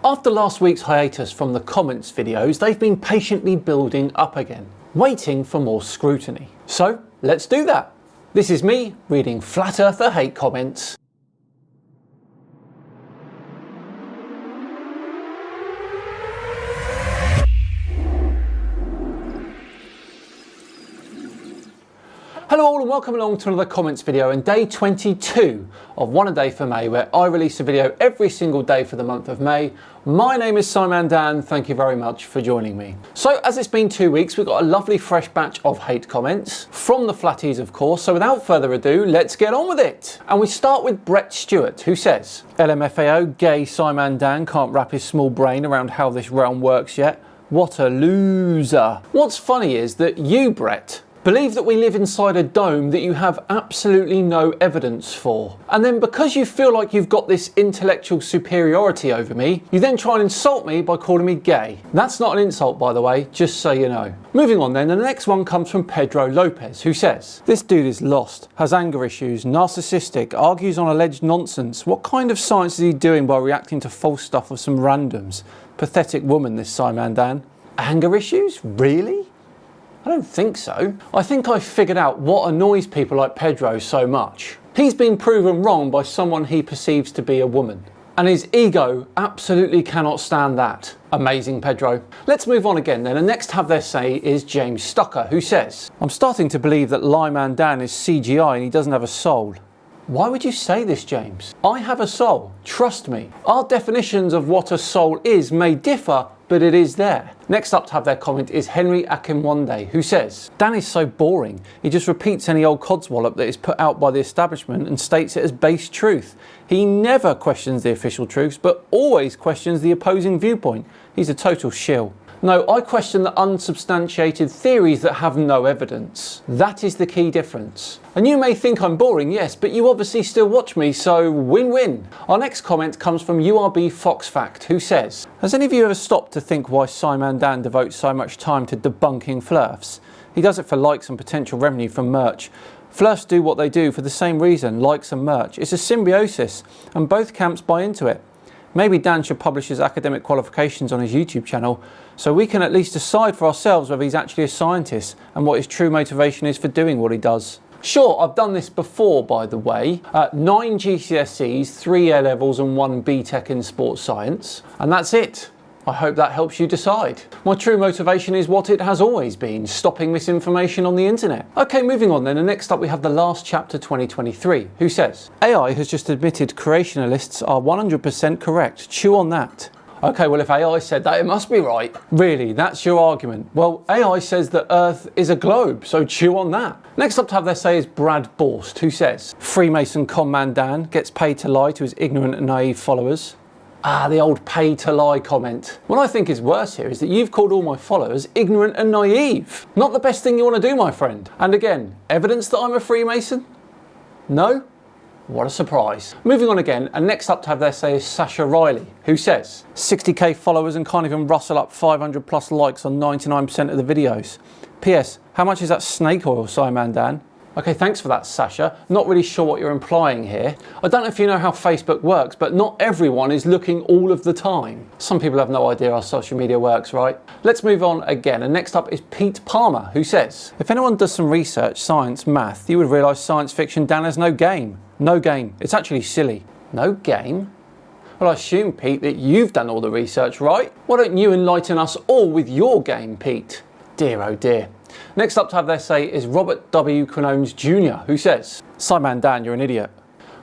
After last week's hiatus from the comments videos, they've been patiently building up again, waiting for more scrutiny. So let's do that. This is me reading Flat Earther hate comments. Hello all and welcome along to another comments video and day 22 of One a Day for May, where I release a video every single day for the month of May. My name is Simon Dan, thank you very much for joining me. So as it's been 2 weeks, we've got a lovely fresh batch of hate comments from the flatties of course, so without further ado, let's get on with it. And we start with Brett Stewart, who says, LMFAO, gay Simon Dan can't wrap his small brain around how this realm works yet. What a loser. What's funny is that you, Brett, believe that we live inside a dome that you have absolutely no evidence for. And then because you feel like you've got this intellectual superiority over me, you then try and insult me by calling me gay. That's not an insult, by the way, just so you know. Moving on then, the next one comes from Pedro Lopez, who says, this dude is lost, has anger issues, narcissistic, argues on alleged nonsense. What kind of science is he doing by reacting to false stuff of some randoms? Pathetic woman, this Simon Dan. Anger issues? Really? I don't think so. I think I figured out what annoys people like Pedro so much. He's been proven wrong by someone he perceives to be a woman. And his ego absolutely cannot stand that. Amazing, Pedro. Let's move on again then, and next to have their say is James Stucker, who says, I'm starting to believe that Lyman Dan is CGI and he doesn't have a soul. Why would you say this, James? I have a soul, trust me. Our definitions of what a soul is may differ, but it is there. Next up to have their comment is Henry Akinwande, who says, Dan is so boring. He just repeats any old codswallop that is put out by the establishment and states it as base truth. He never questions the official truths, but always questions the opposing viewpoint. He's a total shill. No, I question the unsubstantiated theories that have no evidence. That is the key difference. And you may think I'm boring, yes, but you obviously still watch me, so win-win. Our next comment comes from URB Foxfact, who says, has any of you ever stopped to think why Simon Dan devotes so much time to debunking flerfs? He does it for likes and potential revenue from merch. Flerfs do what they do for the same reason, likes and merch. It's a symbiosis, and both camps buy into it. Maybe Dan should publish his academic qualifications on his YouTube channel so we can at least decide for ourselves whether he's actually a scientist and what his true motivation is for doing what he does. Sure, I've done this before, by the way. 9 GCSEs, 3 A-levels and 1 BTEC in sports science. And that's it. I hope that helps you decide. My true motivation is what it has always been, stopping misinformation on the internet. Okay, moving on then, and next up we have the last chapter 2023, who says, AI has just admitted creationalists are 100% correct. Chew on that. Okay, well if AI said that, it must be right. Really, that's your argument. Well, AI says that Earth is a globe, so chew on that. Next up to have their say is Brad Borst, who says, Freemason conman Dan gets paid to lie to his ignorant and naive followers. Ah, the old pay to lie comment. What I think is worse here is that you've called all my followers ignorant and naive. Not the best thing you want to do, my friend. And again, evidence that I'm a Freemason? No? What a surprise. Moving on again, and next up to have their say is Sasha Riley, who says, 60k followers and can't even rustle up 500 plus likes on 99% of the videos. PS, how much is that snake oil, Simon Dan? Okay, thanks for that, Sasha. Not really sure what you're implying here. I don't know if you know how Facebook works, but not everyone is looking all of the time. Some people have no idea how social media works, right? Let's move on again, and next up is Pete Palmer, who says, if anyone does some research, science, math, you would realise science fiction Dan has no game. No game. It's actually silly. No game? Well, I assume, Pete, that you've done all the research, right? Why don't you enlighten us all with your game, Pete? Dear, oh dear. Next up to have their say is Robert W. Quinones Jr., who says, Simon Dan, you're an idiot.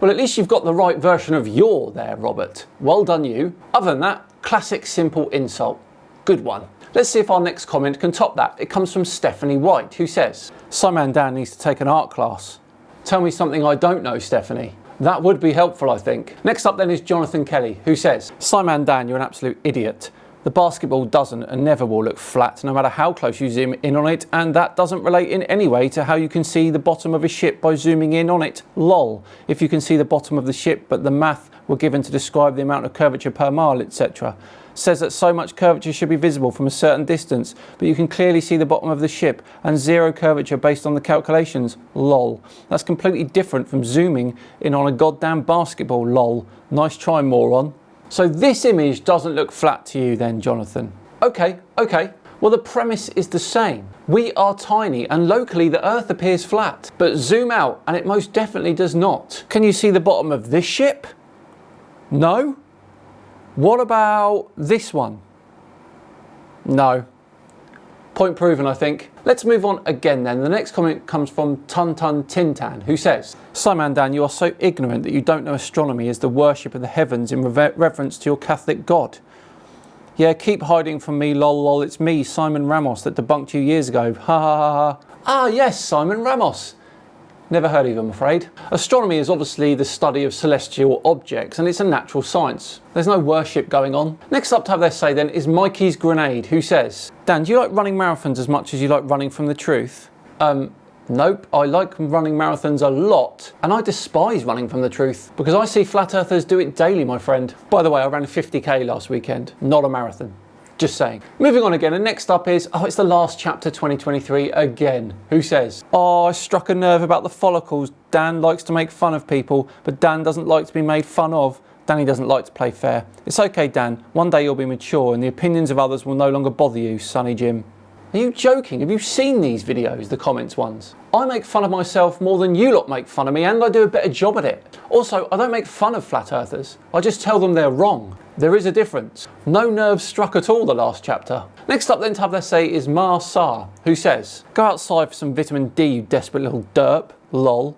Well, at least you've got the right version of you're there, Robert. Well done you. Other than that, classic simple insult. Good one. Let's see if our next comment can top that. It comes from Stephanie White, who says, Simon Dan needs to take an art class. Tell me something I don't know, Stephanie. That would be helpful, I think. Next up then is Jonathan Kelly, who says, Simon Dan, you're an absolute idiot. The basketball doesn't and never will look flat, no matter how close you zoom in on it, and that doesn't relate in any way to how you can see the bottom of a ship by zooming in on it. Lol. If you can see the bottom of the ship, but the math were given to describe the amount of curvature per mile, etc. Says that so much curvature should be visible from a certain distance, but you can clearly see the bottom of the ship, and zero curvature based on the calculations. Lol. That's completely different from zooming in on a goddamn basketball. Lol. Nice try, moron. So this image doesn't look flat to you then, Jonathan? Okay. Well, the premise is the same. We are tiny and locally the Earth appears flat, but zoom out and it most definitely does not. Can you see the bottom of this ship? No? What about this one? No. Point proven, I think. Let's move on again then. The next comment comes from Tun Tintan, who says, Simon Dan, you are so ignorant that you don't know astronomy is the worship of the heavens in reverence to your Catholic God. Yeah, keep hiding from me, lol lol, it's me, Simon Ramos, that debunked you years ago, ha ha ha ha. Ah yes, Simon Ramos. Never heard of him, I'm afraid. Astronomy is obviously the study of celestial objects and it's a natural science. There's no worship going on. Next up to have their say then is Mikey's Grenade, who says, Dan, do you like running marathons as much as you like running from the truth? Nope, I like running marathons a lot and I despise running from the truth because I see flat earthers do it daily, my friend. By the way, I ran 50k last weekend, not a marathon. Just saying. Moving on again, and next up is, it's the last chapter 2023 again, who says, I struck a nerve about the follicles. Dan likes to make fun of people, but Dan doesn't like to be made fun of. Danny doesn't like to play fair. It's okay, Dan. One day you'll be mature and the opinions of others will no longer bother you, Sonny Jim. Are you joking? Have you seen these videos, the comments ones? I make fun of myself more than you lot make fun of me and I do a better job at it. Also, I don't make fun of flat earthers. I just tell them they're wrong. There is a difference. No nerves struck at all, the last chapter. Next up then to have their say is Mar-Sa, who says, go outside for some vitamin D, you desperate little derp, lol.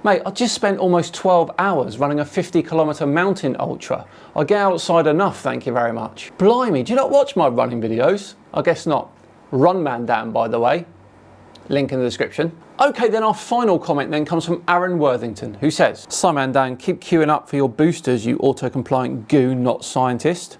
Mate, I just spent almost 12 hours running a 50-kilometre mountain ultra. I get outside enough, thank you very much. Blimey, do you not watch my running videos? I guess not. Run Man Dan, by the way. Link in the description. Okay, then our final comment then comes from Aaron Worthington, who says, Simon Dan, keep queuing up for your boosters, you auto-compliant goon, not scientist.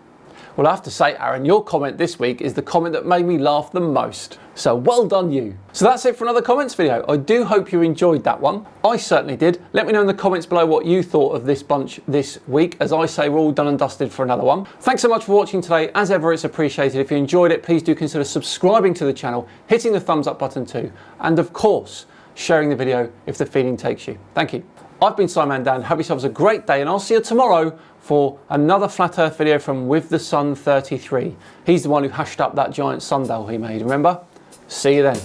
Well, I have to say, Aaron, your comment this week is the comment that made me laugh the most. So well done you. So that's it for another comments video. I do hope you enjoyed that one. I certainly did. Let me know in the comments below what you thought of this bunch this week. As I say, we're all done and dusted for another one. Thanks so much for watching today. As ever, it's appreciated. If you enjoyed it, please do consider subscribing to the channel, hitting the thumbs up button too, and of course, sharing the video if the feeling takes you. Thank you. I've been Simon Dan. Have yourselves a great day and I'll see you tomorrow for another flat earth video from With the Sun 33. He's the one who hashed up that giant sundial he made, remember? See you then.